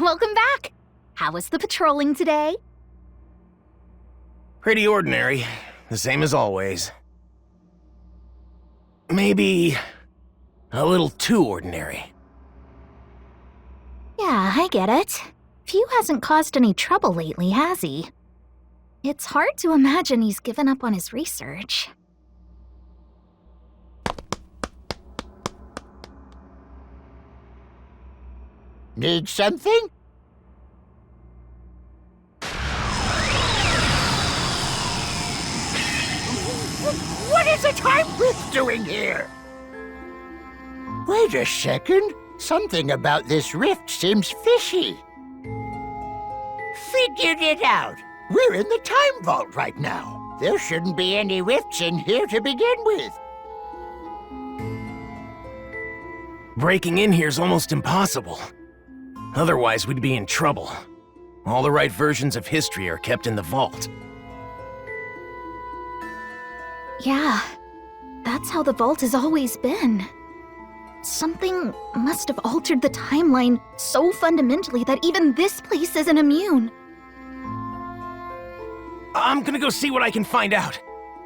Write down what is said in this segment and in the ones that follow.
Welcome back! How was the patrolling today? Pretty ordinary. The same as always. Maybe a little too ordinary. Yeah, I get it. Few hasn't caused any trouble lately, has he? It's hard to imagine he's given up on his research. Need something? What is a time rift doing here? Wait a second. Something about this rift seems fishy. Figured it out. We're in the time vault right now. There shouldn't be any rifts in here to begin with. Breaking in here's almost impossible. Otherwise, we'd be in trouble. All the right versions of history are kept in the vault. Yeah, that's how the vault has always been. Something must have altered the timeline so fundamentally that even this place isn't immune. I'm gonna go see what I can find out.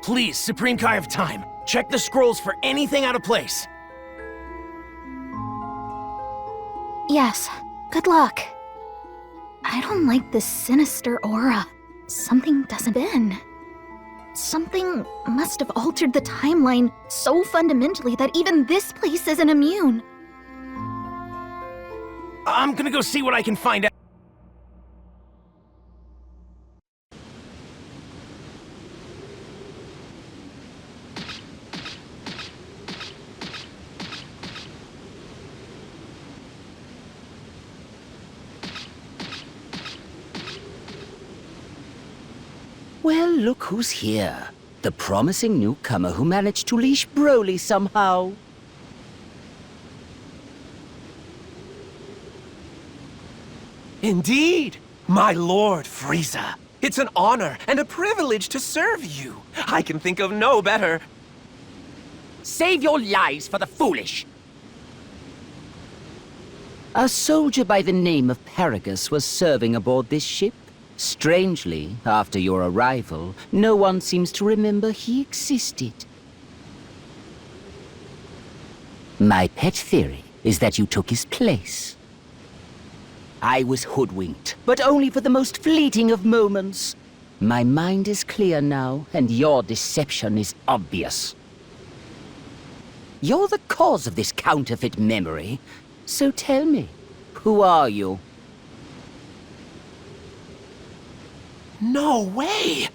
Please, Supreme Kai of Time, check the scrolls for anything out of place. Yes, good luck. I don't like this sinister aura. Something doesn't been. Something must have altered the timeline so fundamentally that even this place isn't immune. I'm gonna go see what I can find out. Well, look who's here. The promising newcomer who managed to leash Broly somehow. Indeed, my Lord Frieza. It's an honor and a privilege to serve you. I can think of no better. Save your lies for the foolish. A soldier by the name of Paragus was serving aboard this ship. Strangely, after your arrival, no one seems to remember he existed. My pet theory is that you took his place. I was hoodwinked, but only for the most fleeting of moments. My mind is clear now, and your deception is obvious. You're the cause of this counterfeit memory, so tell me, who are you? No way!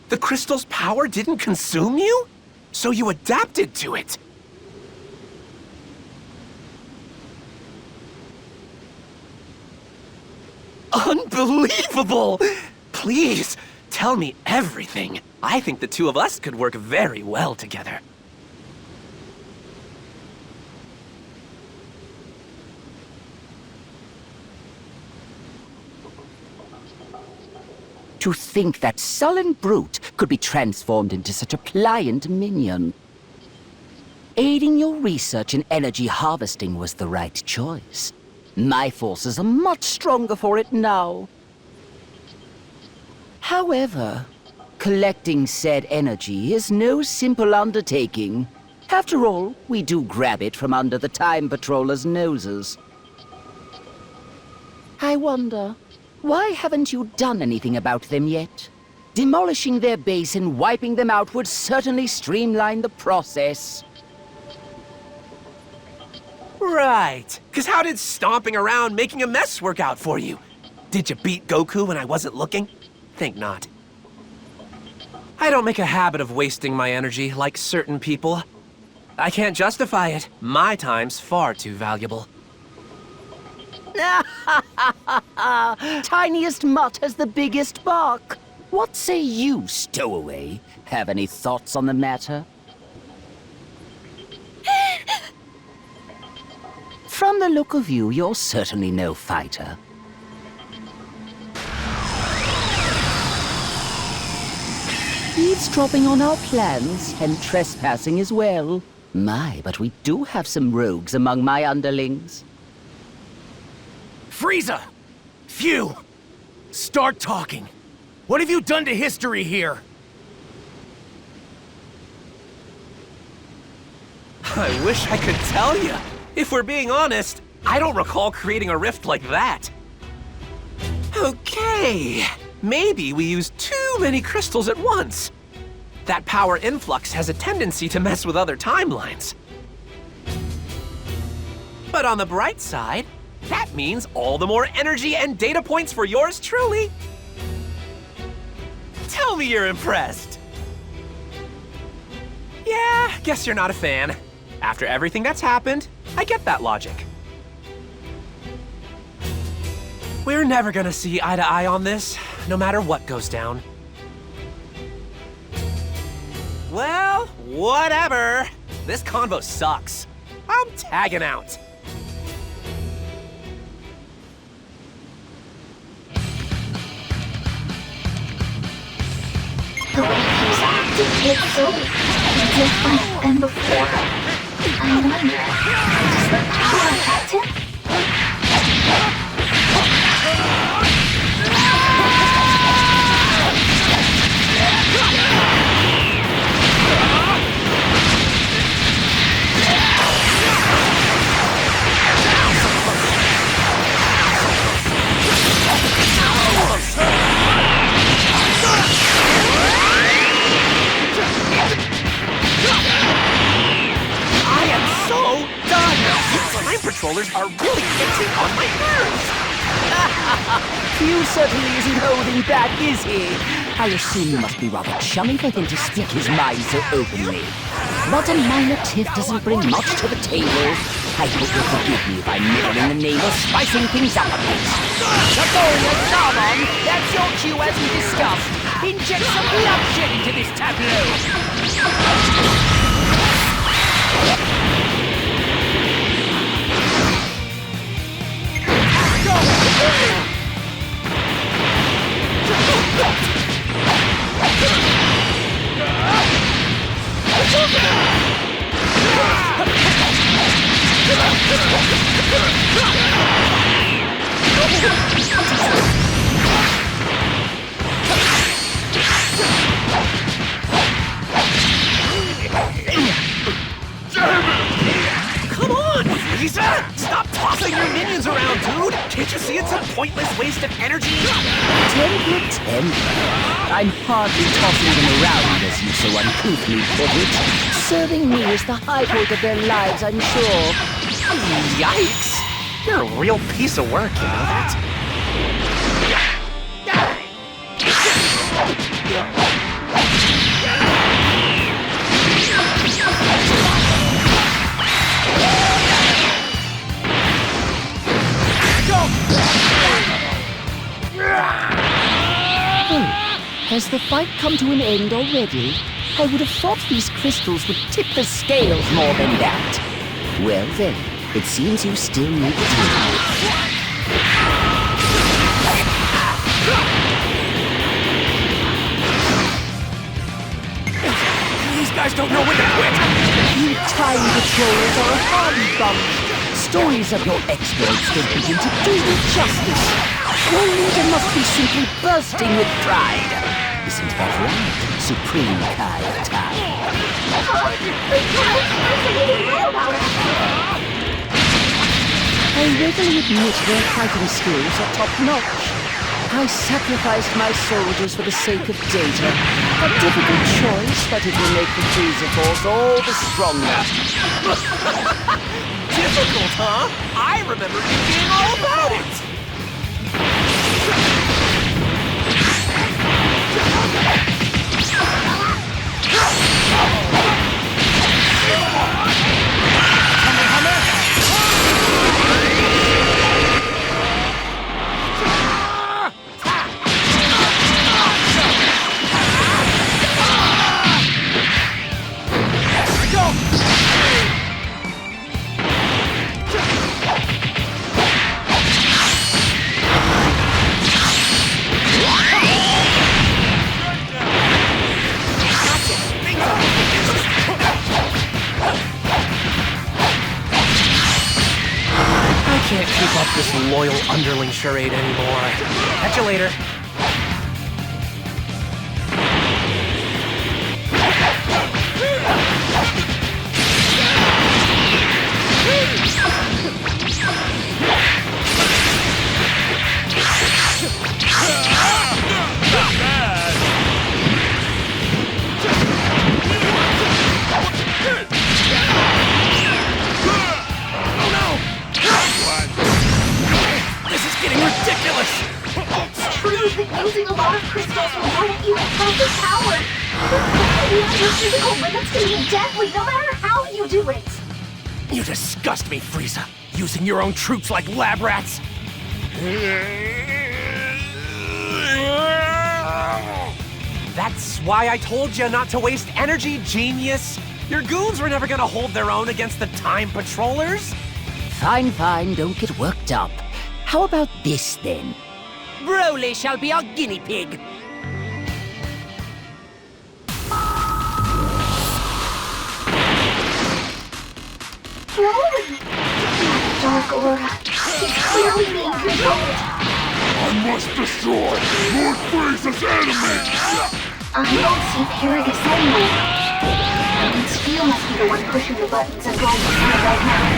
The crystal's power didn't consume you? So you adapted to it! Unbelievable! Please, tell me everything. I think the two of us could work very well together. To think that sullen brute could be transformed into such a pliant minion. Aiding your research in energy harvesting was the right choice. My forces are much stronger for it now. However, collecting said energy is no simple undertaking. After all, we do grab it from under the Time Patrollers' noses. I wonder, why haven't you done anything about them yet? Demolishing their base and wiping them out would certainly streamline the process. Right. 'Cause how did stomping around making a mess work out for you? Did you beat Goku when I wasn't looking? Think not. I don't make a habit of wasting my energy like certain people. I can't justify it. My time's far too valuable. Tiniest mutt has the biggest bark. What say you, stowaway? Have any thoughts on the matter? From the look of you, you're certainly no fighter. Eavesdropping on our plans, and trespassing as well. My, but we do have some rogues among my underlings. Frieza! Phew! Start talking. What have you done to history here? I wish I could tell you. If we're being honest, I don't recall creating a rift like that. Okay, maybe we used too many crystals at once. That power influx has a tendency to mess with other timelines. But on the bright side, that means all the more energy and data points for yours truly. Tell me you're impressed. Yeah, guess you're not a fan. After everything that's happened, I get that logic. We're never gonna see eye to eye on this, no matter what goes down. Well, whatever. This convo sucks. I'm tagging out. The way he's acting, it's so different than before. I wonder, does the power affect him? Patrollers are really getting on my nerves! Hugh certainly isn't holding back, is he? I assume you must be rather chummy for him to speak his mind so openly. But a minor tiff doesn't bring much to the table. I hope you'll forgive me if I nibble in the name of spicing things up a bit. Laborious Salmon, that's your cue as we discussed. Inject some bloodshed into this tableau. Come on, Frieza! Stop tossing your minions around, dude! Can't you see it's a pointless waste of energy? Temper. I'm hardly tossing them around, as you so uncouthly put it. Serving me is the high point of their lives, I'm sure. Yikes! You're a real piece of work, you know that? Has the fight come to an end already? I would have thought these crystals would tip the scales more than that. Well then, it seems you still need to deal with. These guys don't know when to quit! You time patrollers are a hardy bunch. Stories of your exploits don't begin to do you justice. Your leader must be simply bursting with pride. Isn't that right, Supreme Kai of Time? I readily admit their fighting skills are top-notch. I sacrificed my soldiers for the sake of data. A difficult choice, but it will make the Frieza Force all the stronger. Difficult, huh? I remember you being all about it! underling charade anymore. Catch you later. Using a lot of crystals will grant you healthy power. Beyond your physical limits can be deadly no matter how you do it. You disgust me, Frieza. Using your own troops like lab rats. That's why I told you not to waste energy, genius. Your goons were never gonna hold their own against the Time Patrollers. Fine, fine, don't get worked up. How about this, then? Broly shall be our guinea pig. Broly! Dark Aura. He's clearly being controlled. I must destroy Lord Frieza's enemy! I don't see Paragus anywhere. Means you must be the one pushing the buttons and blowing the fire right now.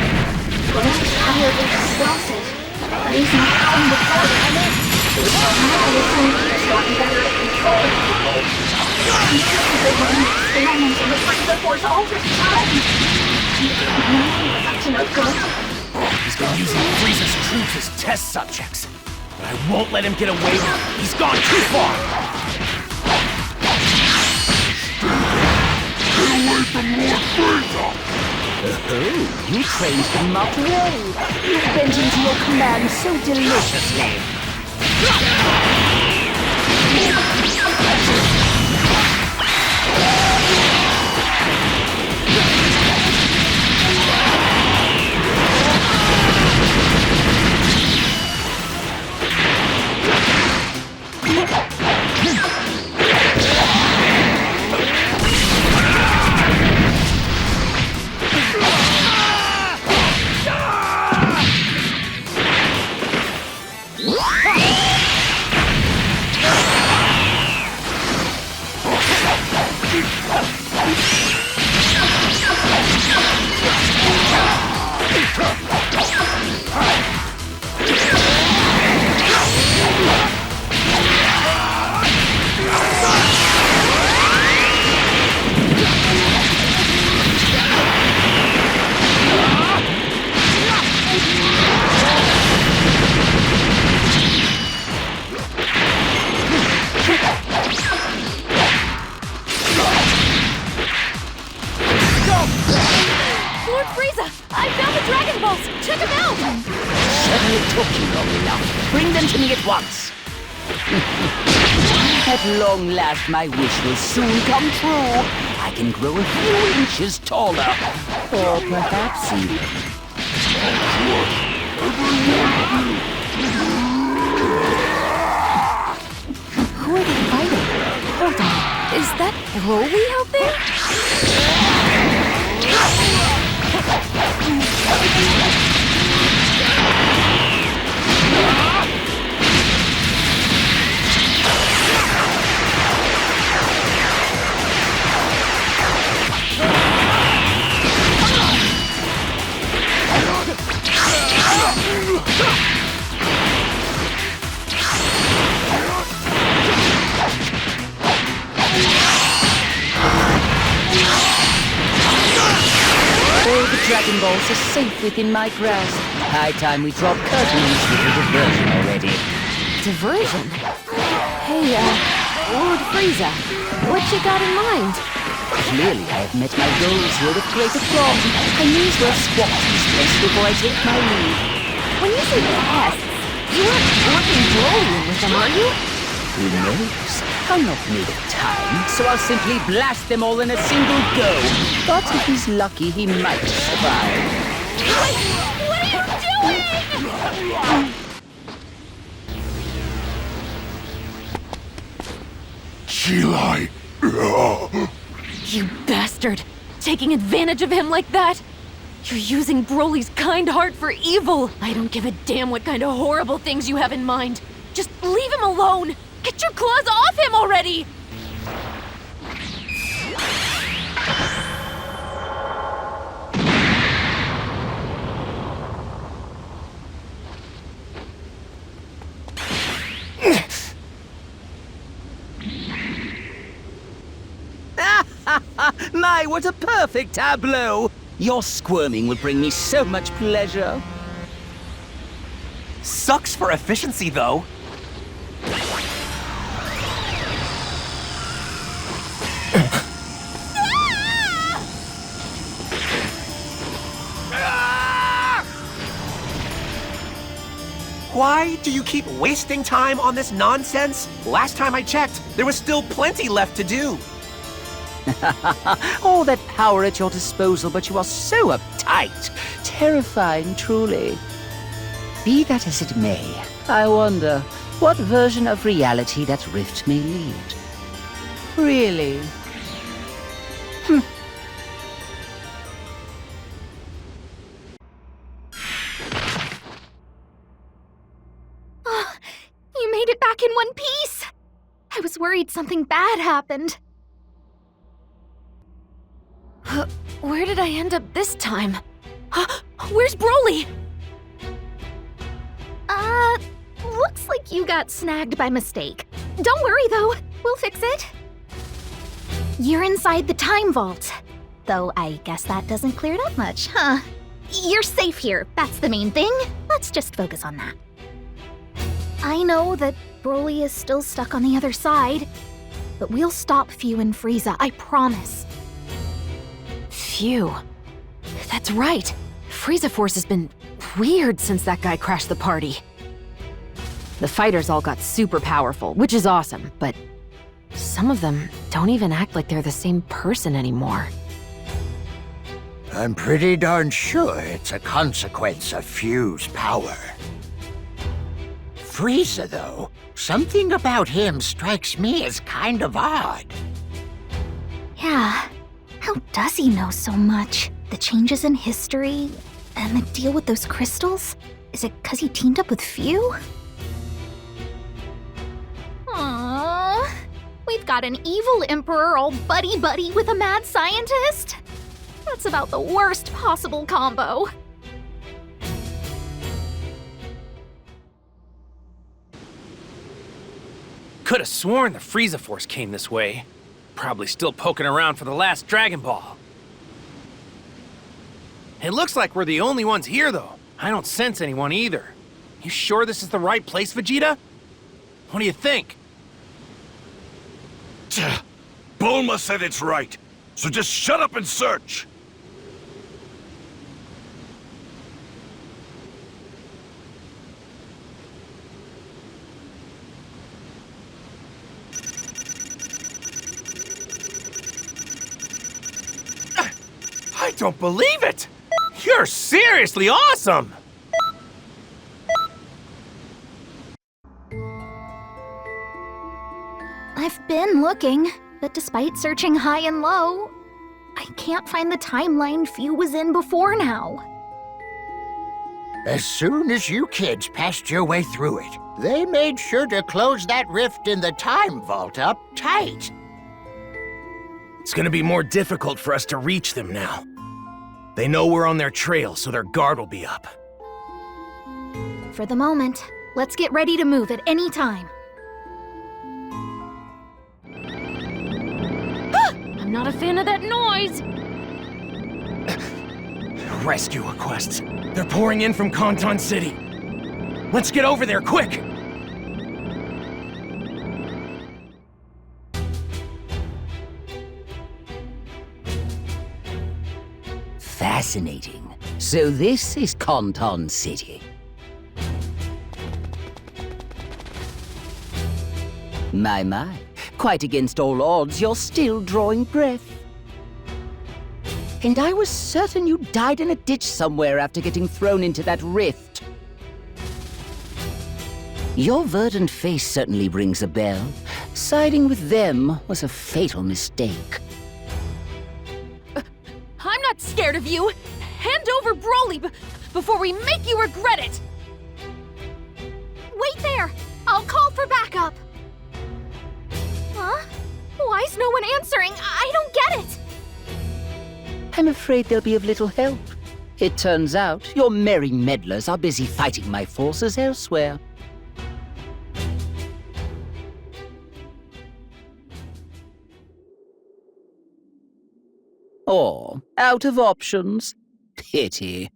Broly's tired and exhausted, but he's not calling the party. Now I assume he's gotten better at controlling people. He's just a good one experimenting with Frieza Force altered time. No, it's up to no good. He's been using Frieza's troops as test subjects. But I won't let him get away with it. He's gone too far! Stay away from Lord Frieza! Oh, you trained him up well. You bent into your command so deliciously. Lord Frieza! I found the Dragon Balls! Check them out! Certainly took you long enough. Bring them to me at once. At long last, my wish will soon come true. I can grow a few inches taller. Or perhaps even... Who are they fighting? Hold on. Is that Broly out there? All the Dragon Balls are safe within my grasp. High time we drop curtains with a diversion already. Diversion? Hey, Lord Frieza, what you got in mind? Clearly I have met my goals here with great aplomb. I may as well squat this place before I take my leave. When you say tests, you aren't working Broly in with them, are you? Who knows? I'm not made of time, so I'll simply blast them all in a single go. But if he's lucky, he might survive. Wait! What are you doing? Chilai! You bastard! Taking advantage of him like that? You're using Broly's kind heart for evil! I don't give a damn what kind of horrible things you have in mind. Just leave him alone! Get your claws off him already! My, what a perfect tableau! Your squirming will bring me so much pleasure. Sucks for efficiency, though. Why do you keep wasting time on this nonsense? Last time I checked, there was still plenty left to do. All that power at your disposal, but you are so uptight. Terrifying, truly. Be that as it may, I wonder what version of reality that rift may lead. Really? You made it back in one piece! I was worried something bad happened. Where did I end up this time? Where's Broly? Looks like you got snagged by mistake. Don't worry though, we'll fix it. You're inside the time vault. Though I guess that doesn't clear it up much, huh? You're safe here, that's the main thing. Let's just focus on that. I know that Broly is still stuck on the other side, but we'll stop Fu and Frieza, I promise. Phew. That's right. Frieza Force has been weird since that guy crashed the party. The fighters all got super powerful, which is awesome, but some of them don't even act like they're the same person anymore. I'm pretty darn sure it's a consequence of Fu's power. Frieza, though, something about him strikes me as kind of odd. Yeah, how does he know so much? The changes in history, and the deal with those crystals? Is it 'cause he teamed up with Fu? Aww, we've got an evil emperor all buddy-buddy with a mad scientist? That's about the worst possible combo. Could have sworn the Frieza Force came this way. Probably still poking around for the last Dragon Ball. It looks like we're the only ones here, though. I don't sense anyone either. You sure this is the right place, Vegeta? What do you think? Bulma said it's right, so just shut up and search! I don't believe it! You're seriously awesome! I've been looking, but despite searching high and low, I can't find the timeline Fu was in before now. As soon as you kids passed your way through it, they made sure to close that rift in the time vault up tight. It's gonna be more difficult for us to reach them now. They know we're on their trail, so their guard will be up. For the moment, let's get ready to move at any time. I'm not a fan of that noise! Rescue requests. They're pouring in from Kanton City. Let's get over there, quick! Fascinating. So this is Kanton City. My. Quite against all odds, you're still drawing breath. And I was certain you died in a ditch somewhere after getting thrown into that rift. Your verdant face certainly rings a bell. Siding with them was a fatal mistake. I'm not scared of you! Hand over Broly before we make you regret it! Wait there! I'll call for backup! Huh? Why is no one answering? I don't get it! I'm afraid they'll be of little help. It turns out your merry meddlers are busy fighting my forces elsewhere. Or out of options. Pity.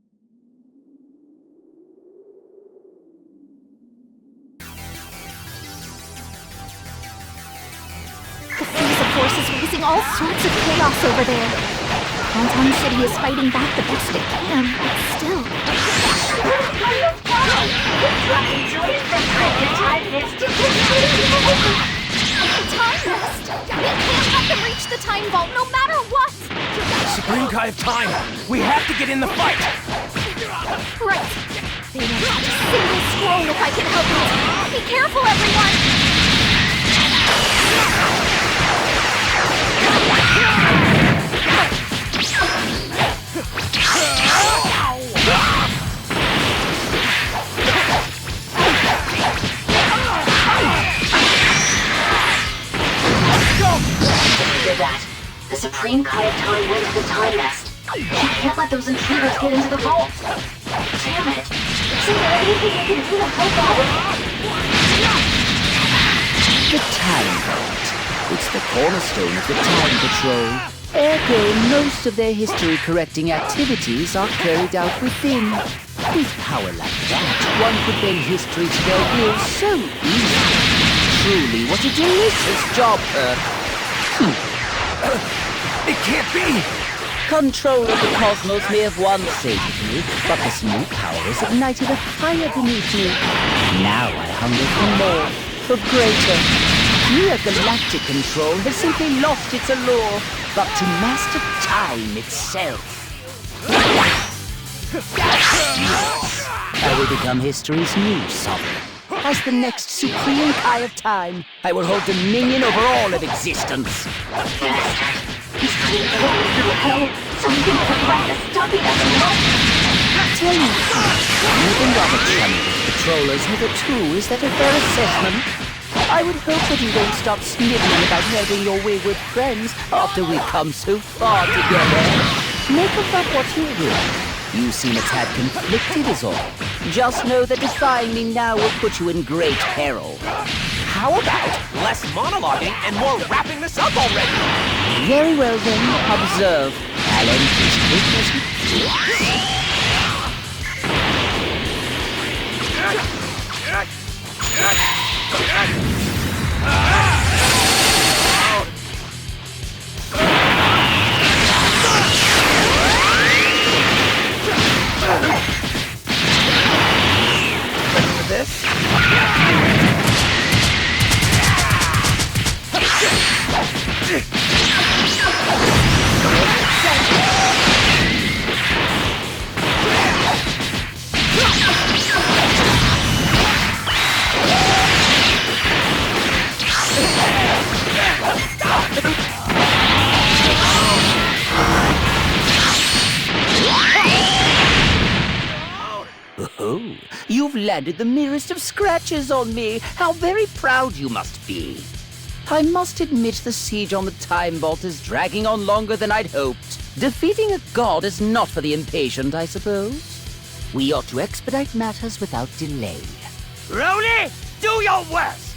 The Frieza force is raising all sorts of chaos over there. Downtown City is fighting back the best it can, but still. The time nest! We can't let them reach the time vault no matter what! Supreme Kai of Time! We have to get in the fight! Right. They won't touch a single scroll if I can help it. Be careful, everyone! Did that. The Supreme Kai of Time went to the time nest. She can't let those intruders get into the vault. Damn it. Isn't there anything you can do to help out? The Time Vault. It's the cornerstone of the Time Patrol. Ergo, most of their history-correcting activities are carried out within. With power like that, one could bend history to their will so easily. Truly, what a delicious job, It can't be! Control of the cosmos may have once saved me, but this new power has ignited a fire beneath me. Now I hunger for more, for greater. Mere galactic control has simply lost its allure, but to master time itself. Yes, I will become history's new sovereign. As the next Supreme Kai of Time, I will hold dominion over all of existence. He's trying to go through hell. Something prevent us stopping us now. Tell me, you've been rather chummy with patrollers hitherto. Is that a fair assessment? I would hope that you won't stop sniveling about helping your wayward friends after we've come so far together. Make of that what you will. You seem a tad conflicted is all. Just know that defying me now will put you in great peril. How about less monologuing and more wrapping this up already? Very well then, observe. I'll end this business with you. Ready for this? Oh, you've landed the merest of scratches on me. How very proud you must be. I must admit the siege on the Time Vault is dragging on longer than I'd hoped. Defeating a god is not for the impatient, I suppose. We ought to expedite matters without delay. Rony, do your worst!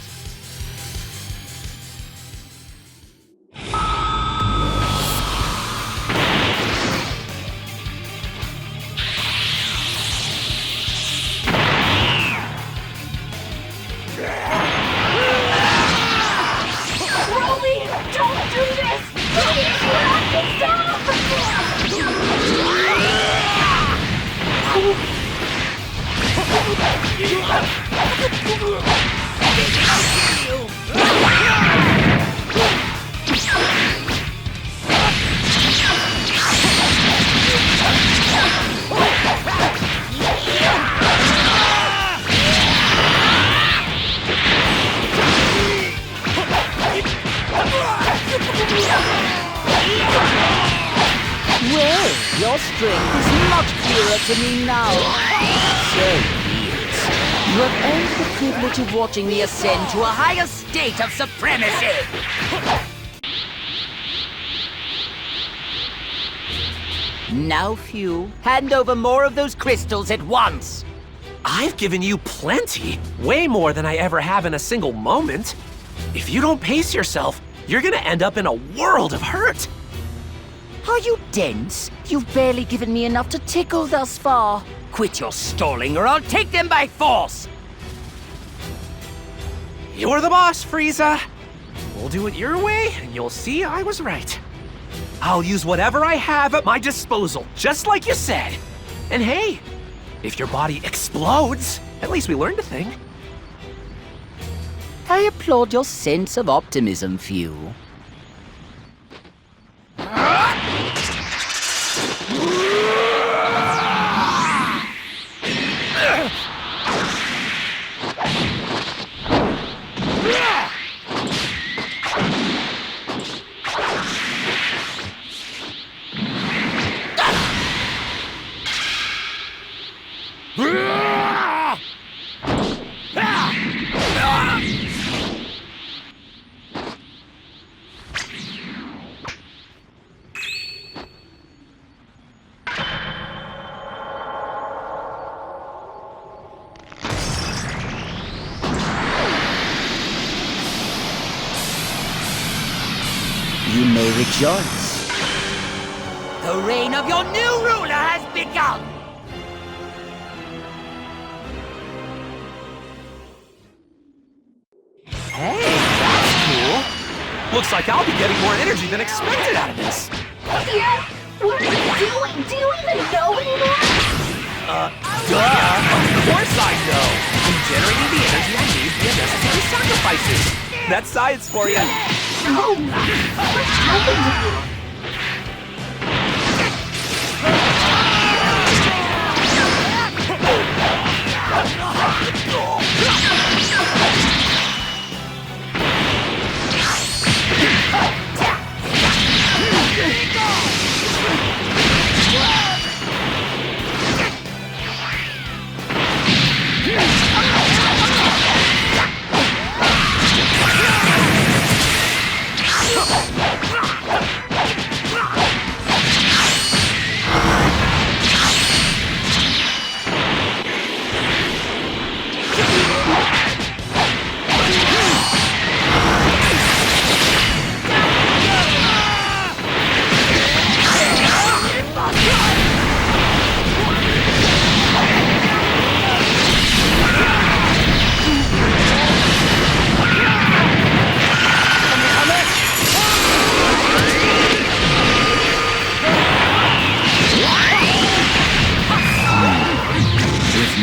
Don't do this! Please, you have to stop! Well, your strength is much clearer to me now. So, yes, you have earned the privilege of watching me ascend to a higher state of supremacy. Now, Few, hand over more of those crystals at once. I've given you plenty. Way more than I ever have in a single moment. If you don't pace yourself, you're gonna end up in a world of hurt. Are you dense? You've barely given me enough to tickle thus far. Quit your stalling or I'll take them by force! You're the boss, Frieza. We'll do it your way, and you'll see I was right. I'll use whatever I have at my disposal, just like you said. And hey, if your body explodes, at least we learned a thing. I applaud your sense of optimism, Few. You may rejoice. The reign of your new ruler has begun! Hey, that's cool. Looks like I'll be getting more energy than expected out of this. Yeah? What are you doing? Do you even know anymore? Duh! Of course I know! I'm generating the energy I need via necessary sacrifices. That's science for you. Oh, what's happened to you?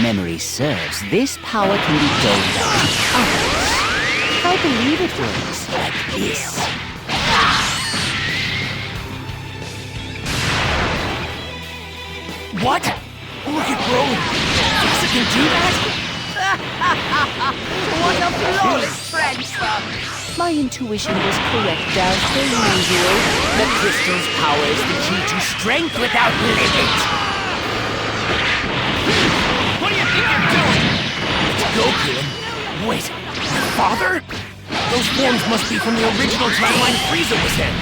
Memory serves, this power can be doled out to others. I believe it works like this. What? Look at Broly! Frieza can do that? What a flawless transfer! My intuition was correct as per usual. The crystal's power is the key to strength without limit. What do you think you're doing? It's Goku. Wait, your father? Those forms must be from the original timeline Frieza was in.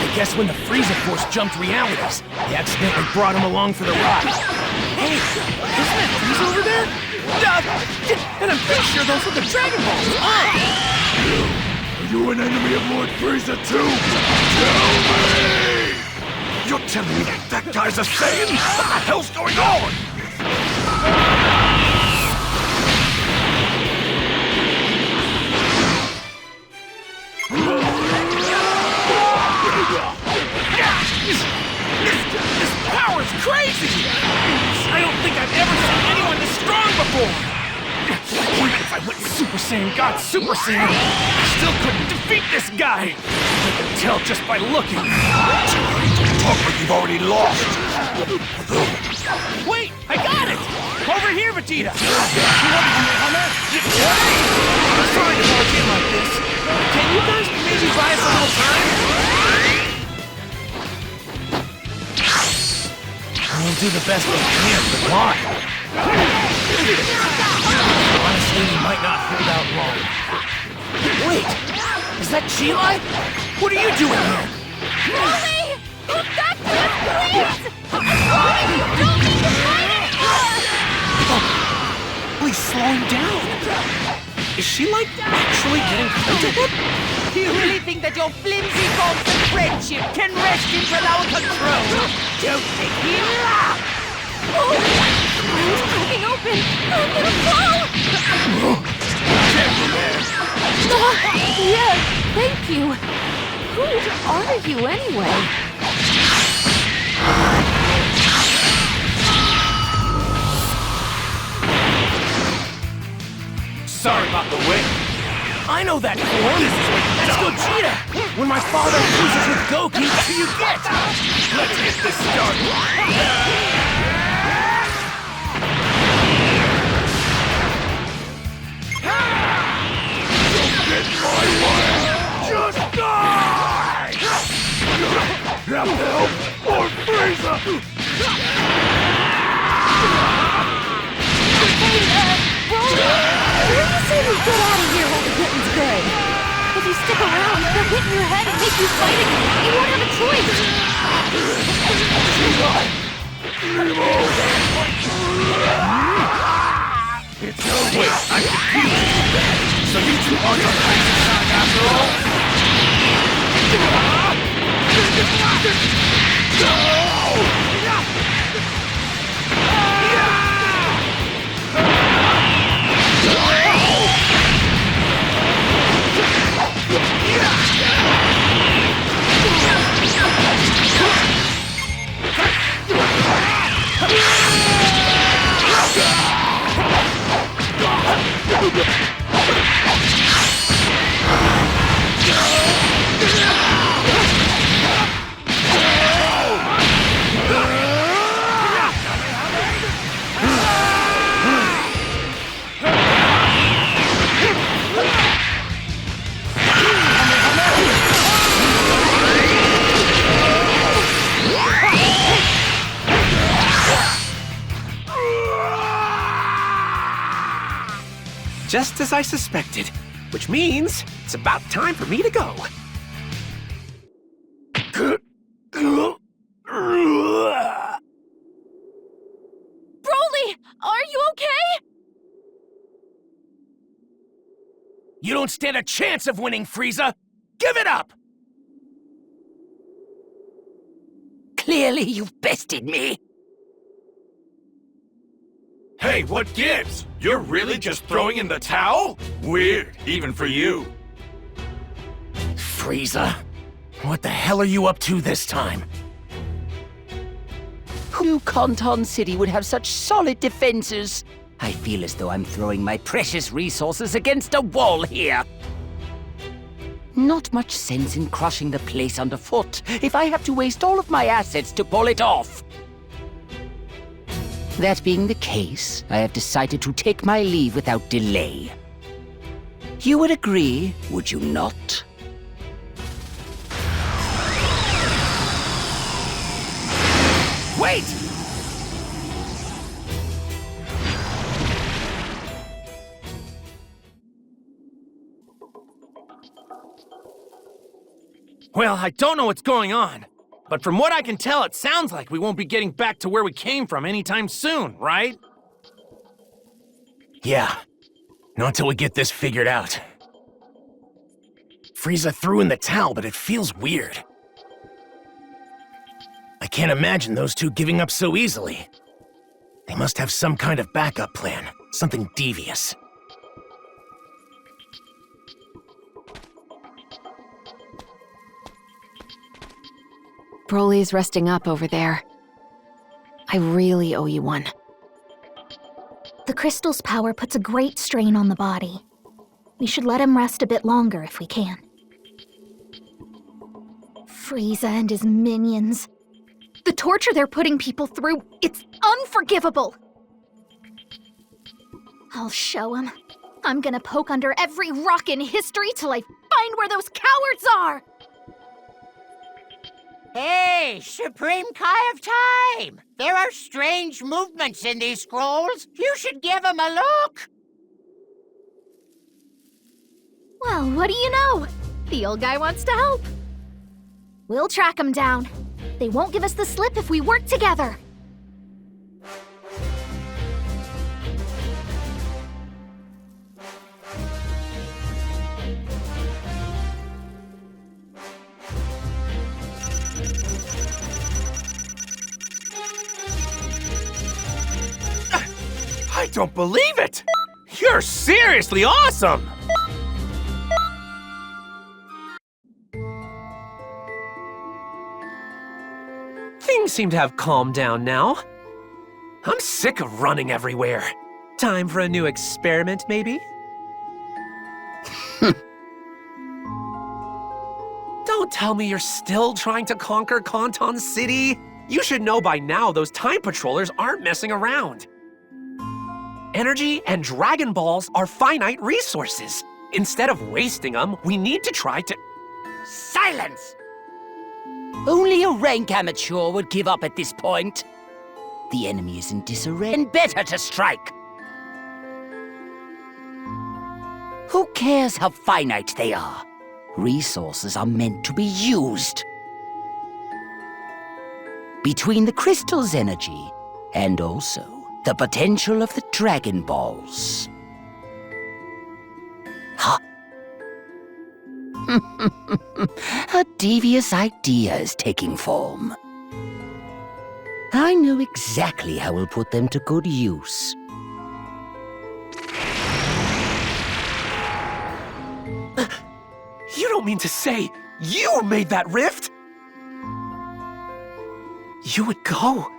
I guess when the Frieza Force jumped realities, they accidentally brought him along for the ride. Hey, isn't that Frieza over there? And I'm pretty sure those were the Dragon Balls. Are you an enemy of Lord Frieza too? Tell me! You're telling me that guy's a Saiyan? What the hell's going on? This power's crazy! I don't think I've ever seen anyone this strong before! Even if I went Super Saiyan God Super Saiyan, I still couldn't defeat this guy! I can tell just by looking. Talk like you've already lost. Wait! I got it! Over here, Vegeta! You want to do it, Hunter? I'm sorry to barge in like this. Can you guys maybe buy us a little time? do the best we can, but why? Honestly, we might not hold out long. Wait! Is that Chi-Lai? What are you doing here? Rolly! Come back to us, please! Rolly, you don't need to fight anymore! Please slow him down. Is she, like, actually getting close to him? Do you really think that your flimsy bonds of friendship can rest in our control? Don't make me laugh! Oh! Mine's cracking open! I'm gonna fall! Yeah, thank you. Who are you anyway? Sorry about the wait. I know that form. That's Gogeta. When my father fuses with Goku, who you get? Let's get this started. Get my way! Just die! Have to help Lord Frieza! Where you say we get out of here while the getting's good? If you stick around, they'll hit in your head and make you fight again. You won't have a choice. It's over! Wait, I'm confused! So you two aren't on Frieza side after all? Just as I suspected, which means it's about time for me to go. Broly! Are you okay? You don't stand a chance of winning, Frieza! Give it up! Clearly you've bested me. Hey, what gives? You're really just throwing in the towel? Weird, even for you. Frieza, what the hell are you up to this time? Who knew Canton City would have such solid defenses? I feel as though I'm throwing my precious resources against a wall here. Not much sense in crushing the place underfoot if I have to waste all of my assets to pull it off. That being the case, I have decided to take my leave without delay. You would agree, would you not? Wait! Well, I don't know what's going on, but from what I can tell, it sounds like we won't be getting back to where we came from anytime soon, right? Yeah, not until we get this figured out. Frieza threw in the towel, but it feels weird. I can't imagine those two giving up so easily. They must have some kind of backup plan, something devious. Broly's resting up over there. I really owe you one. The crystal's power puts a great strain on the body. We should let him rest a bit longer if we can. Frieza and his minions. The torture they're putting people through, it's unforgivable! I'll show him. I'm gonna poke under every rock in history till I find where those cowards are! Hey, Supreme Kai of Time! There are strange movements in these scrolls. You should give them a look. Well, what do you know? The old guy wants to help. We'll track him down. They won't give us the slip if we work together. I don't believe it! You're seriously awesome! Things seem to have calmed down now. I'm sick of running everywhere. Time for a new experiment, maybe? Don't tell me you're still trying to conquer Kanton City. You should know by now those time patrollers aren't messing around. Energy and Dragon Balls are finite resources. Instead of wasting them, we need to try to... Silence! Only a rank amateur would give up at this point. The enemy is in disarray and better to strike. Who cares how finite they are? Resources are meant to be used. Between the crystal's energy and also the potential of the Dragon Balls. Huh? A devious idea is taking form. I know exactly how we'll put them to good use. You don't mean to say you made that rift? You would go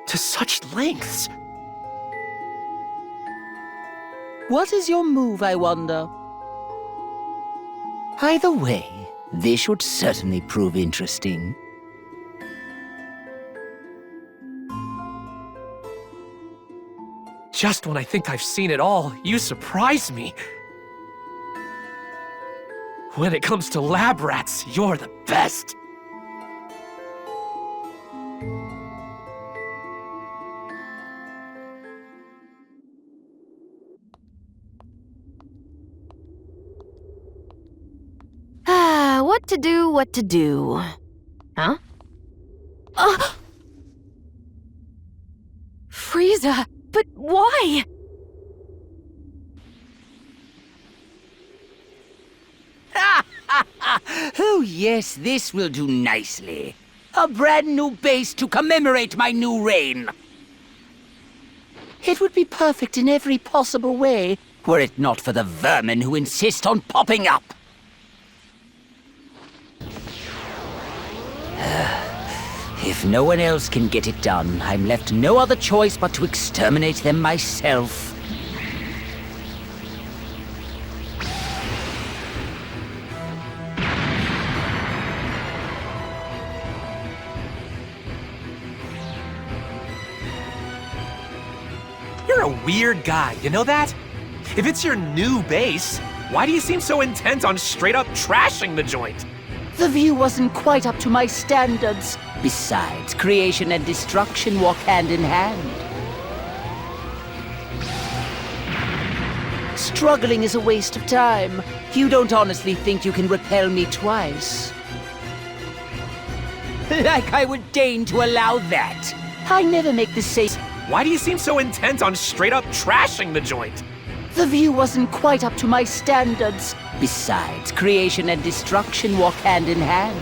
to such lengths. What is your move, I wonder? Either way, this should certainly prove interesting. Just when I think I've seen it all, you surprise me. When it comes to lab rats, you're the best. What to do? Huh? Frieza, but why? Oh yes, this will do nicely. A brand new base to commemorate my new reign. It would be perfect in every possible way, were it not for the vermin who insist on popping up. If no one else can get it done, I'm left no other choice but to exterminate them myself. You're a weird guy, you know that? If it's your new base, why do you seem so intent on straight up trashing the joint? The view wasn't quite up to my standards. Besides, creation and destruction walk hand in hand. Struggling is a waste of time. You don't honestly think you can repel me twice. Like I would deign to allow that. I never make the same... Why do you seem so intent on straight up trashing the joint? The view wasn't quite up to my standards. Besides, creation and destruction walk hand in hand.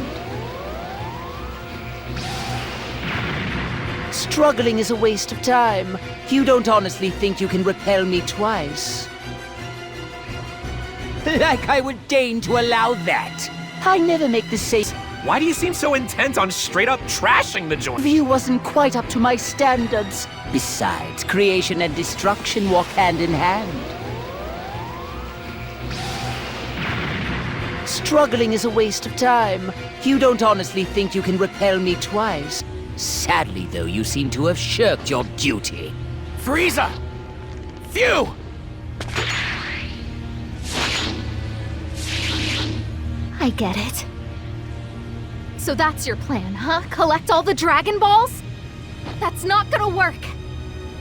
Struggling is a waste of time. You don't honestly think you can repel me twice. Like I would deign to allow that. I never make the same... Why do you seem so intent on straight up trashing the joint? The view wasn't quite up to my standards. Besides, creation and destruction walk hand in hand. Struggling is a waste of time. You don't honestly think you can repel me twice. Sadly, though, you seem to have shirked your duty. Frieza! Phew! I get it. So that's your plan, huh? Collect all the Dragon Balls? That's not gonna work.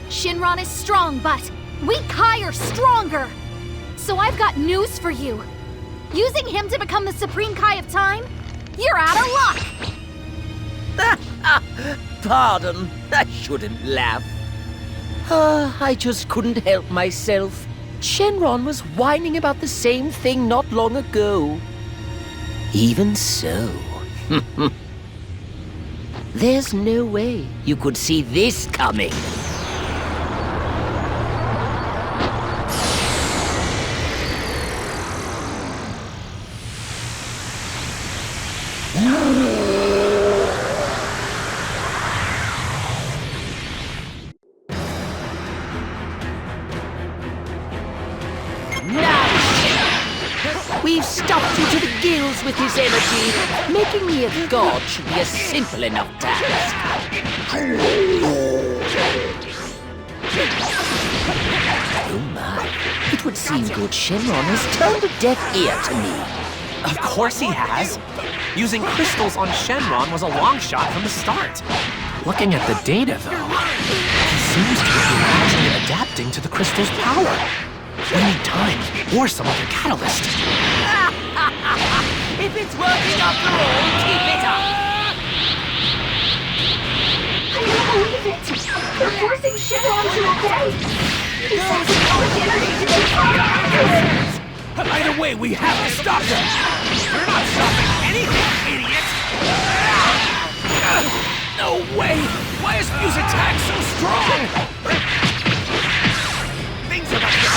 Shinron is strong, but we Kai are stronger. So I've got news for you. Using him to become the Supreme Kai of Time? You're out of luck! Pardon, I shouldn't laugh. I just couldn't help myself. Shenron was whining about the same thing not long ago. Even so, there's no way you could see this coming. We've stuffed you to the gills with his energy. Making me a god should be a simple enough task. Oh my. It would seem good Shenron has turned a deaf ear to me. Of course he has. Using crystals on Shenron was a long shot from the start. Looking at the data, though, he seems to be gradually adapting to the crystal's power. We need time, or some other catalyst. If it's working after all, keep it up! I can't believe it! They're forcing Shenron to obey! He sends enough energy to defy us! Either way, we have to stop them! We're not stopping anything, idiot! No way! Why is Fuse attack so strong? Things are about to get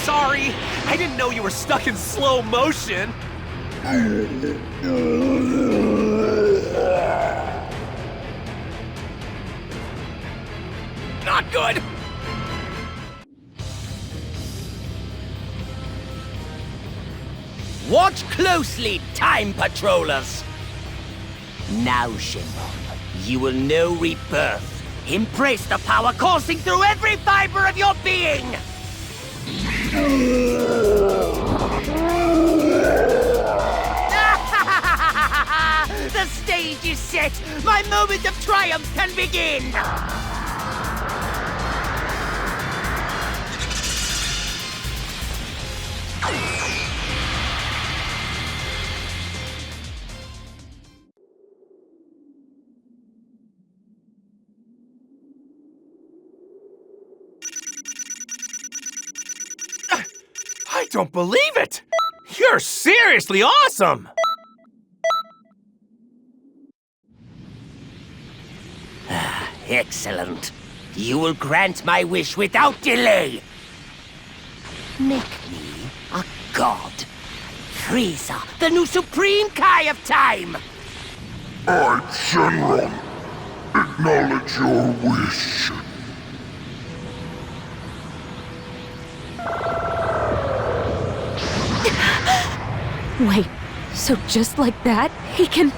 Sorry, I didn't know you were stuck in slow motion. Not good! Watch closely, Time Patrollers! Now, Shenron, you will know rebirth. Embrace the power coursing through every fiber of your being! The stage is set! My moment of triumph can begin! I don't believe it! You're seriously awesome! Excellent. You will grant my wish without delay. Make me a god. Frieza, the new Supreme Kai of Time! I, Shenron, acknowledge your wish. Wait, so just like that, he can...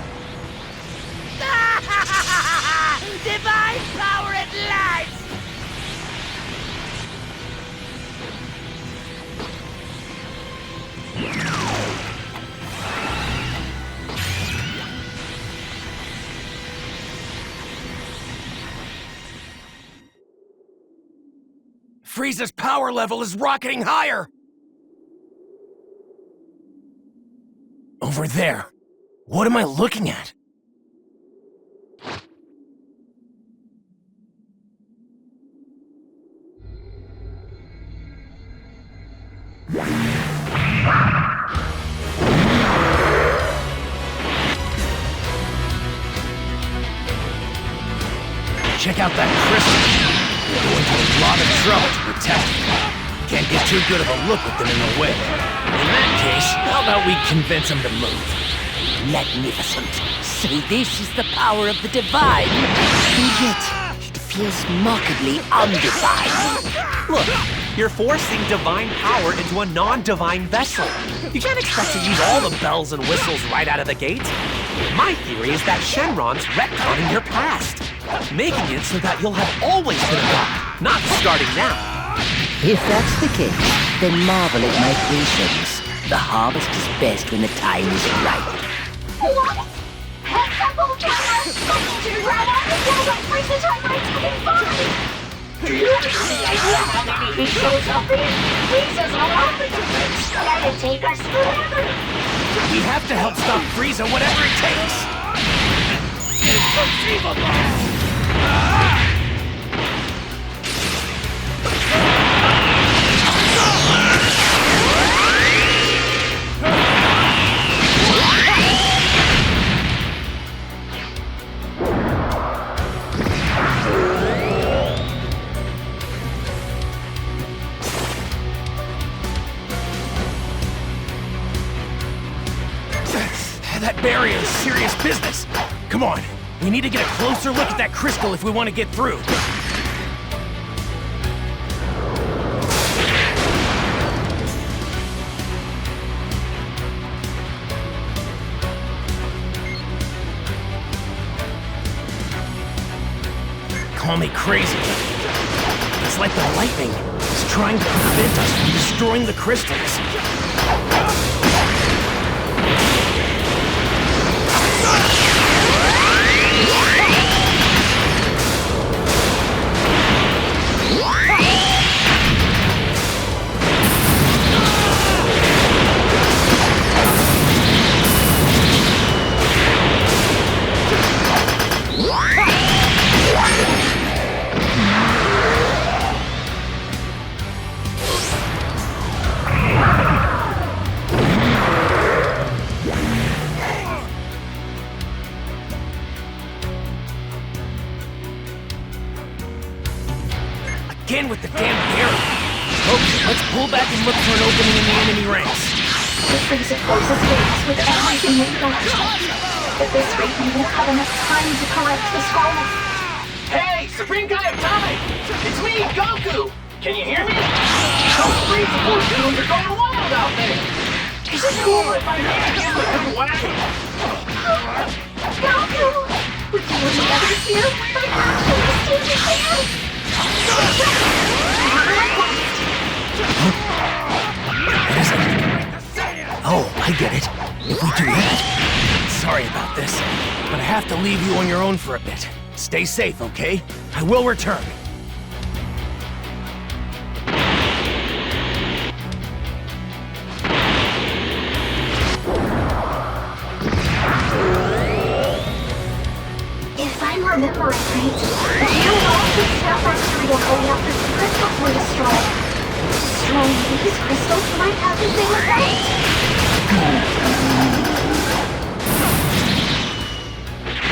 Divine power at last! Frieza's power level is rocketing higher! Over there. What am I looking at? Check out that crystal. We're going to a lot of trouble to protect it. Can't get too good of a look with them in the way. In that case, how about we convince them to move? Magnificent. So this is the power of the divine. And yet, it feels markedly undivine. Look, you're forcing divine power into a non-divine vessel. You can't expect to use all the bells and whistles right out of the gate. My theory is that Shenron's retconning your past, making it so that you'll have always been a god, not starting now. If that's the case, then marvel at my patience. The harvest is best when the time is right. What? Has that whole timeline fucking turned right on and now that Frieza timeline's getting fine? Do you have any idea how many he shows up in? Frieza's all over the place. That'd take us forever. We have to help stop Frieza, whatever it takes! Inconceivable! That barrier is serious business. Come on, we need to get a closer look at that crystal if we want to get through. Call me crazy. It's like the lightning is trying to prevent us from destroying the crystals. Again with the damn barrier. Okay, let's pull back and look for an opening in the enemy ranks. The Frieza forces us with everything they've got. At this rate, we won't have enough time to correct the scrolls. Hey, Supreme Kai of Time! It's me, Goku! Can you hear me? Those Frieza Force dudes are going wild out there! Is it cool if I make him a good whack? Goku! With you and the others here, my actually stood your chance! What is it? Oh, I get it. If we do that... Sorry about this, but I have to leave you on your own for a bit. Stay safe, okay? I will return. If I'm remembering right, the Hands-Off would snap back to reality after the crystals were destroyed. Destroying these crystals might have the same effect.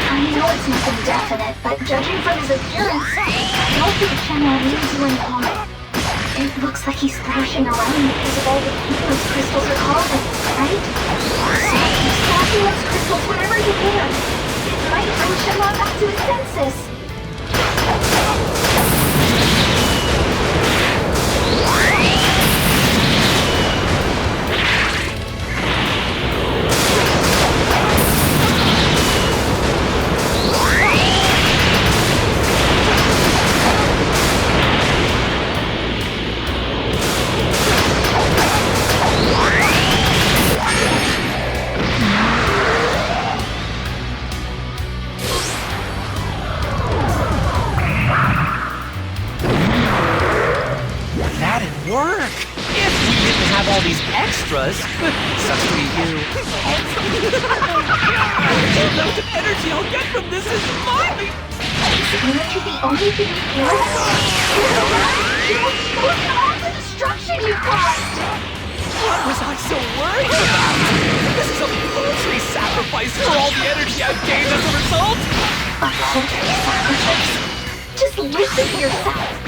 I know it's nothing definite, but judging from his appearance, I don't think Shenron means you any harm. It looks like he's thrashing around because of all the people those crystals are causing, right? So keep smashing those crystals whenever you can. It might bring Shenron back to his senses. That'd work! If we didn't have all these extras. Sucks to be you. The amount of energy I'll get from this is mine! Is energy the only thing you care about? You will smooth all the destruction you caused! What was I so worried about? This is a voluntary sacrifice for all the energy I've gained as a result! A voluntary sacrifice? Just listen to yourself.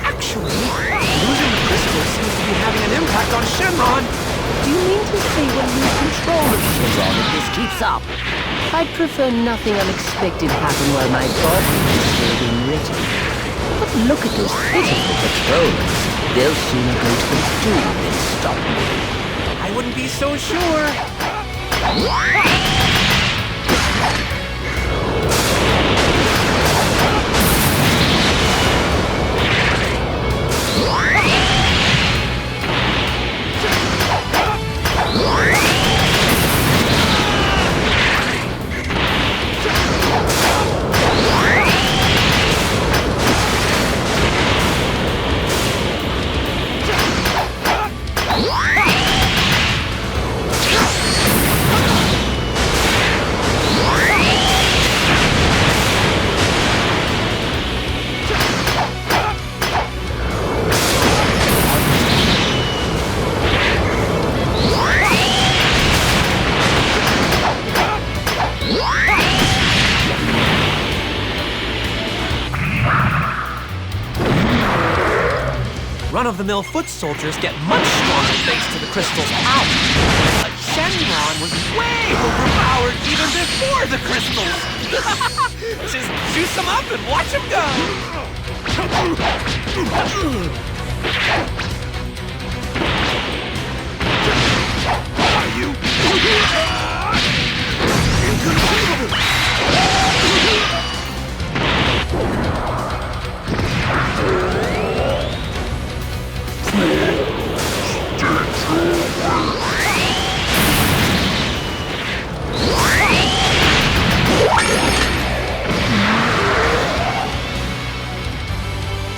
Actually, losing the crystal seems to be having an impact on Shenron. Do you mean to say we'll lose control of Shenron if this keeps up? I'd prefer nothing unexpected happen while my body is still being written. But look at those pitiful patrollers. They'll sooner go to the doom than stop me. I wouldn't be so sure. Run-of-the-mill foot soldiers get much stronger thanks to the crystal's power. But Shenron was way overpowered even before the crystals. Just juice them up and watch them go. Are you? Inconceivable!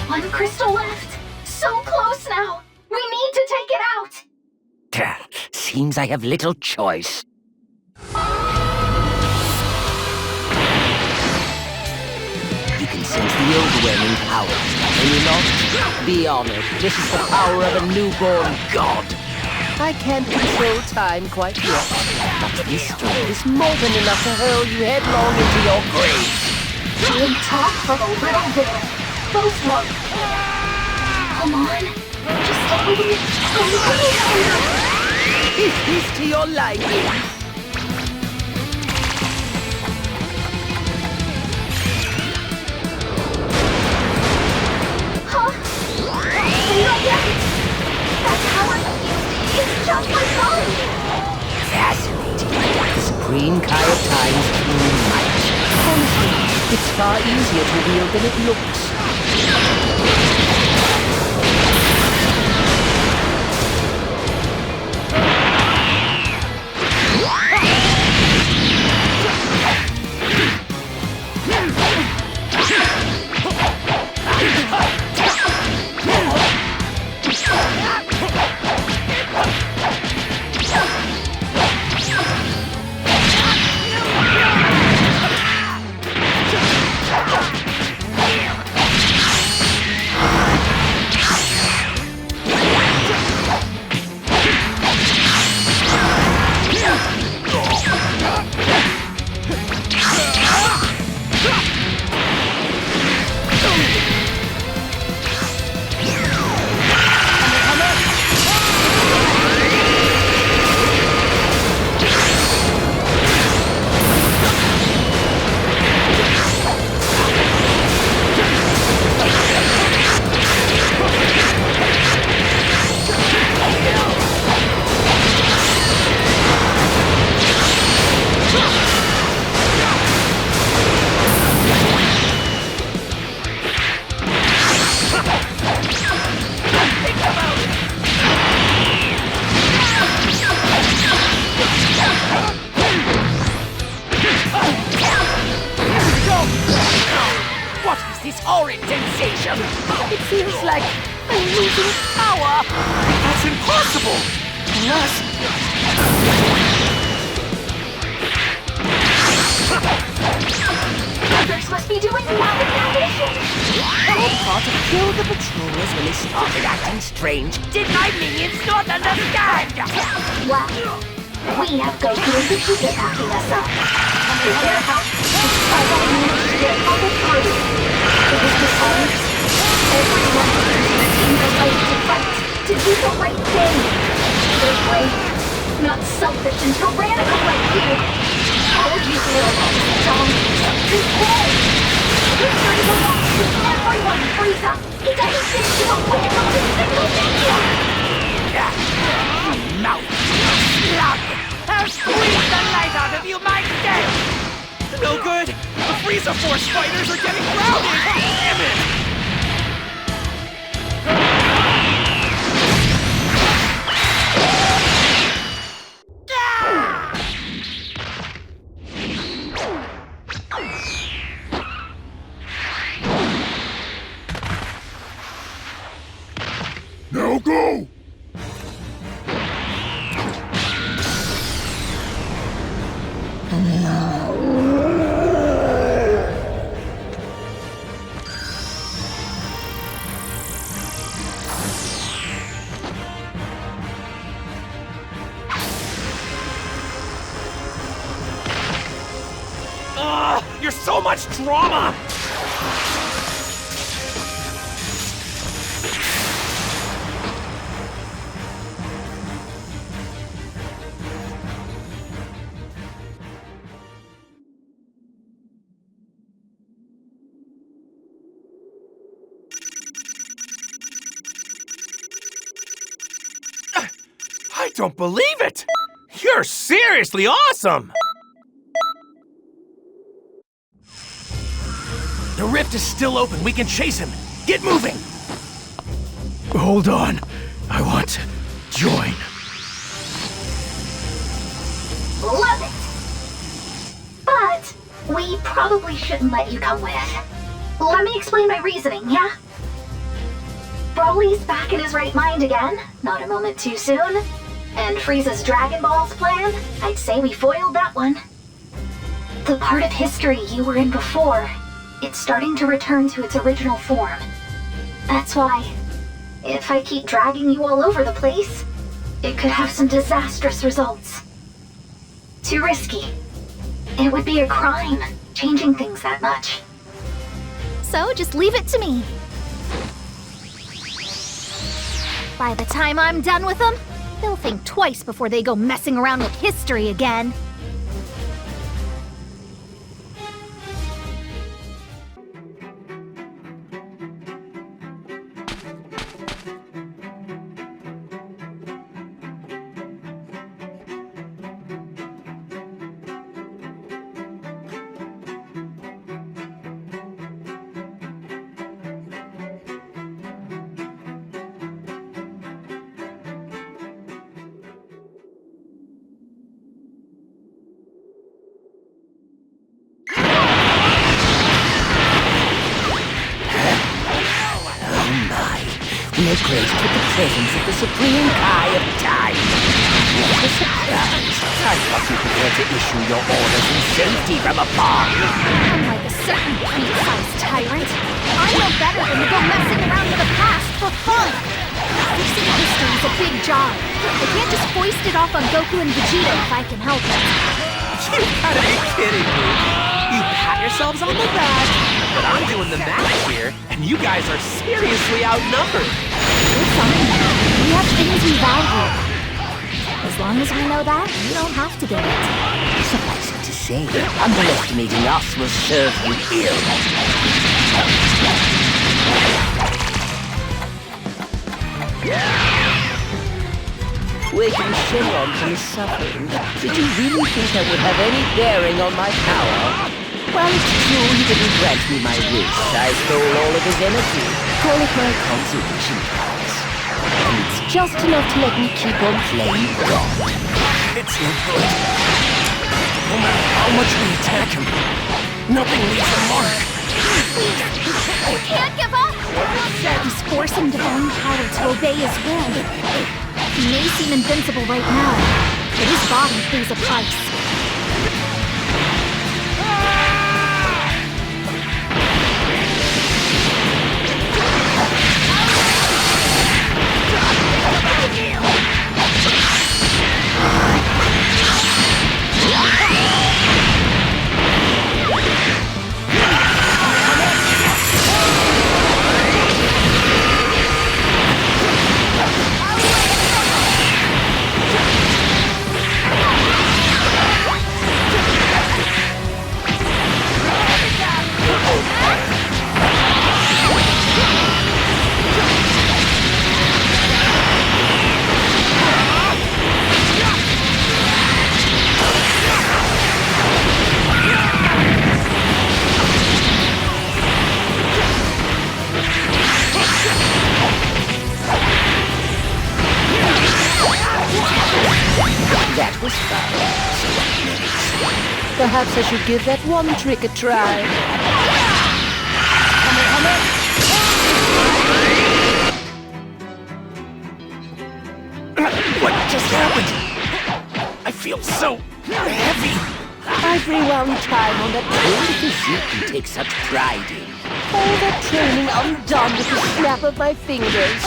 One crystal left. So close now. We need to take it out. Seems I have little choice. You can sense the overwhelming power. Can you not? Be honored. This is the power of a newborn god. I can't control time quite yet, but this strength is more than enough to hurl you headlong into your grave. Big talk for the little villain. Both one. Come on. Just stay with me. Is this to your liking? Huh? Not yet. That power is just my phone. Fascinating. The supreme Kai of Time's true might. Honestly, It's far easier to wield than it looks. What is this horrid sensation? It feels like I'm losing power. That's impossible! Unless... Others must be doing well in that mission. I thought to kill the patrollers when they started acting strange. Did my minions not understand? Well, we have Goku and Vegeta backing us up. With their help, Saga managed to get Bubble through. It was because everyone in the fight to fight, to do the right thing. They're brave, not selfish and tyrannical like you. How would you feel about this something cold? History belongs to everyone, Frieza. It doesn't fit to a win on a single ninja. Mouth! Slug! I'll squeeze the life out of you, my dead! No good! The Frieza Force fighters are getting grounded! Damn it! Now go! You're so much drama! I don't believe it! You're seriously awesome! The rift is still open. We can chase him. Get moving! Hold on. I want to join. Love it! But we probably shouldn't let you come with. Let me explain my reasoning, yeah? Broly's back in his right mind again, not a moment too soon. And Frieza's Dragon Balls plan, I'd say we foiled that one. The part of history you were in before, it's starting to return to its original form. That's why, if I keep dragging you all over the place, it could have some disastrous results. Too risky. It would be a crime, changing things that much. So just leave it to me. By the time I'm done with them, they'll think twice before they go messing around with history again. graced with the presence of the Supreme Kai of Time. What a surprise! I thought you prepared to issue your orders in safety from afar. Unlike a certain pint-sized tyrant, I know better than to go messing around with the past for fun. Fixing history is a big job. I can't just foist it off on Goku and Vegeta if I can help it. You gotta be kidding me. You pat yourselves on the back, but I'm doing the math here, and you guys are seriously outnumbered. We're fine. We have things we value. As long as we know that, we don't have to get it. Suffice it to say, underestimating us will serve you ill. Waking Shenron from his suffering, did you really think that would have any bearing on my power? Well, it's true he didn't grant me my wish. I stole all of his energy. Call it my conservation powers. And it's just enough to let me keep on playing God. It's no good. No matter how much we attack him, nothing leaves a mark. Please, you can't give up! He's forcing divine power to obey his will. He may seem invincible right now, but his body pays a price. That was fun. Perhaps I should give that one trick a try. What just happened? I feel so heavy. Everyone time on that cold physique you take such pride in. All that training undone with the snap of my fingers.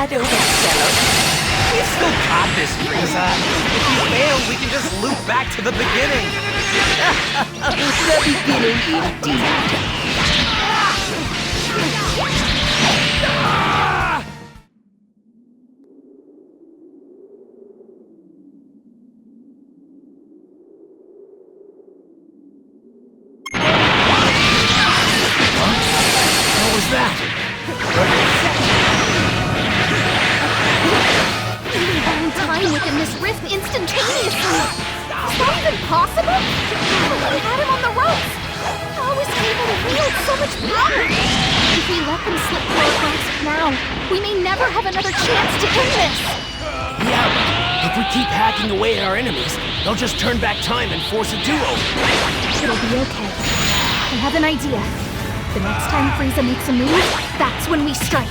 You still got this, Frieza. If you fail, we can just loop back to the beginning. The beginning indeed. What was that? Time within this rift instantaneously. Is that even possible? We had him on the ropes. How was he able to wield so much power? If we let them slip through our grasp now, we may never have another chance to end this. Yeah, but we keep hacking away at our enemies, they'll just turn back time and force a do-over. It'll be okay. I have an idea. The next time Frieza makes a move, that's when we strike.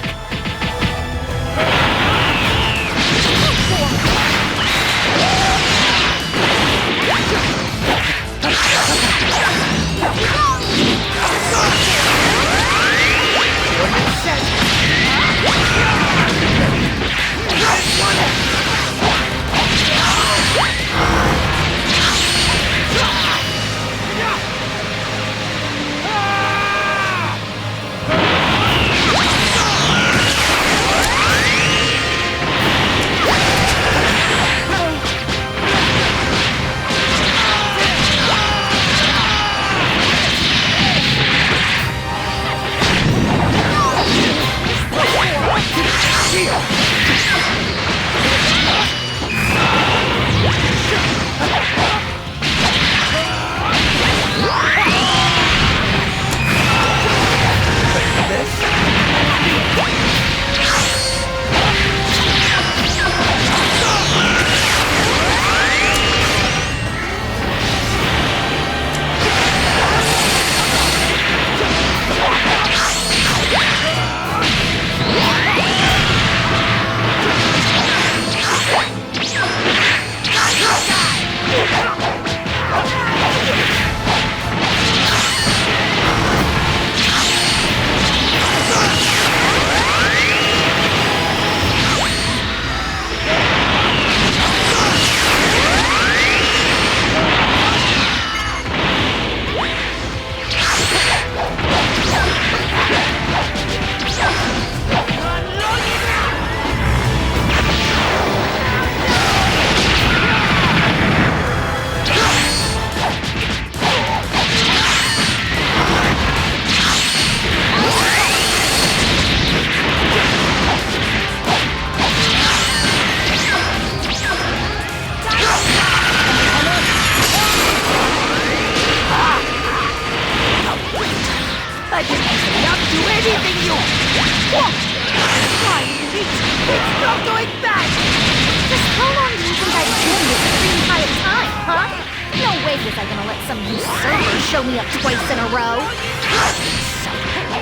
Show me up twice in a row.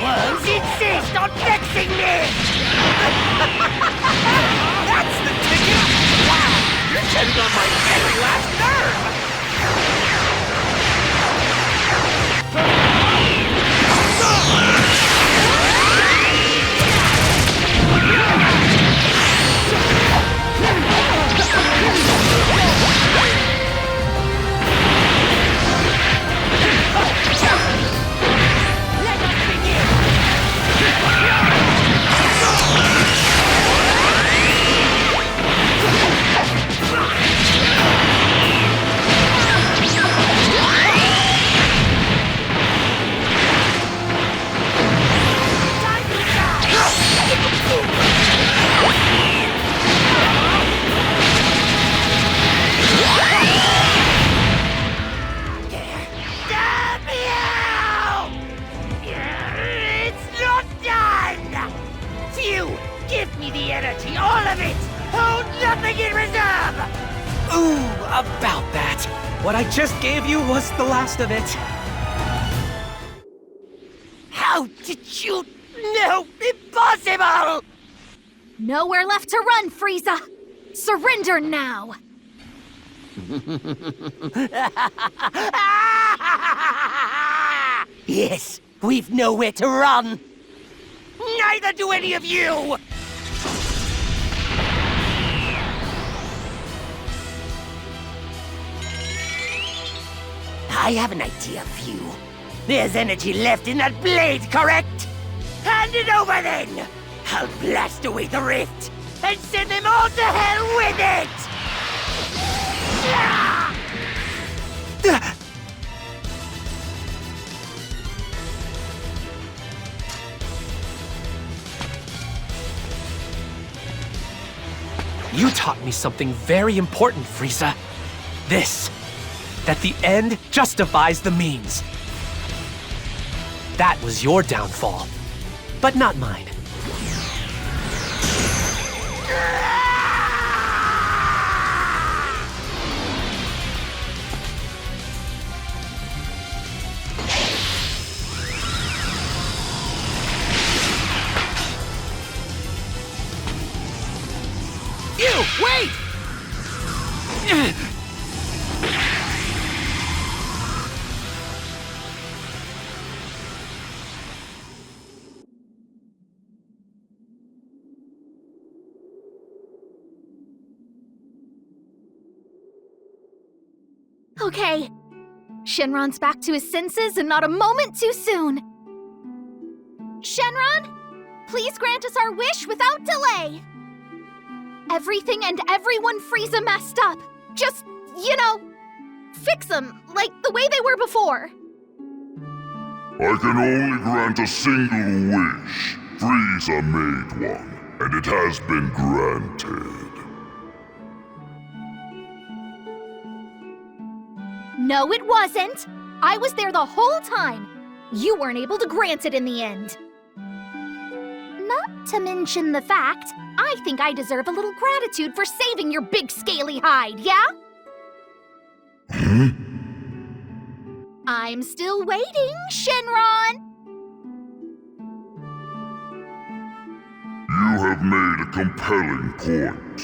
Worms insist on vexing me! That's the ticket! Wow! You're getting on my very last nerve! Give me the energy, all of it! Hold nothing in reserve! Ooh, about that. What I just gave you was the last of it. How did you... No, impossible! Nowhere left to run, Frieza! Surrender now! Yes, we've nowhere to run. Neither do any of you! I have an idea for you. There's energy left in that blade, correct? Hand it over then! I'll blast away the rift and send them all to hell with it! You taught me something very important, Frieza. This. That the end justifies the means. That was your downfall, but not mine. Okay. Shenron's back to his senses and not a moment too soon. Shenron, please grant us our wish without delay. Everything and everyone Frieza messed up. Just, fix them like the way they were before. I can only grant a single wish. Frieza made one, and it has been granted. No, it wasn't. I was there the whole time. You weren't able to grant it in the end. Not to mention the fact, I think I deserve a little gratitude for saving your big scaly hide, yeah? I'm still waiting, Shenron! You have made a compelling point.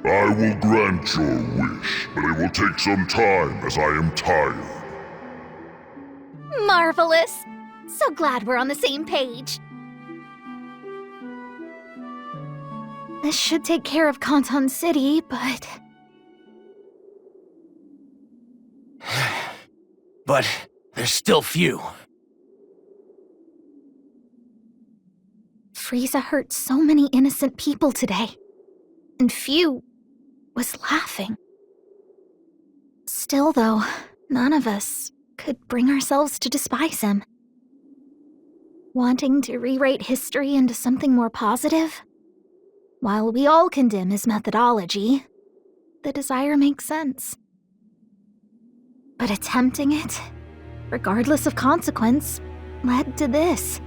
I will grant your wish, but it will take some time as I am tired. Marvelous! So glad we're on the same page. This should take care of Kanton City, but... But there's still few. Frieza hurt so many innocent people today. And few was laughing. Still, though, none of us could bring ourselves to despise him. Wanting to rewrite history into something more positive? While we all condemn his methodology, the desire makes sense. But attempting it, regardless of consequence, led to this.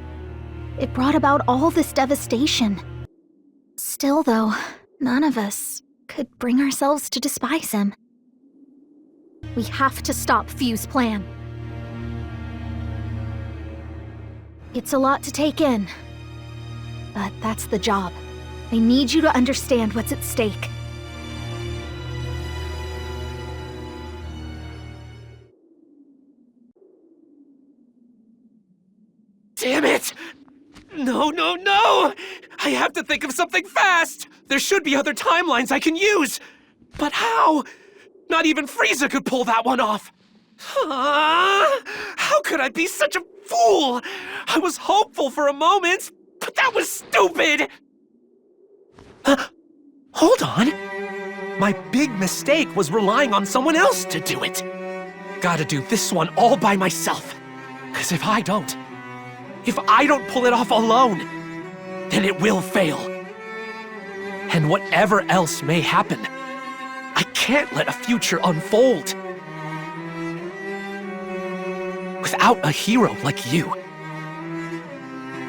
It brought about all this devastation. Still, though, none of us could bring ourselves to despise him. We have to stop Fu's plan. It's a lot to take in, but that's the job. I need you to understand what's at stake. Damn it! No, no, no! I have to think of something fast! There should be other timelines I can use! But how? Not even Frieza could pull that one off! How could I be such a fool? I was hopeful for a moment, but that was stupid! Hold on. My big mistake was relying on someone else to do it. Gotta do this one all by myself. 'Cause if I don't pull it off alone, then it will fail. And whatever else may happen, I can't let a future unfold without a hero like you.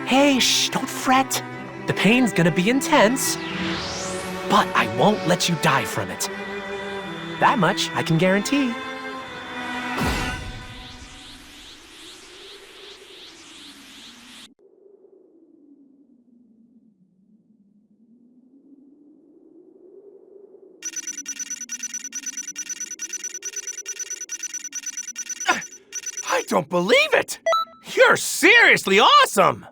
Hey, shh, don't fret. The pain's gonna be intense, but I won't let you die from it. That much I can guarantee. I don't believe it! You're seriously awesome!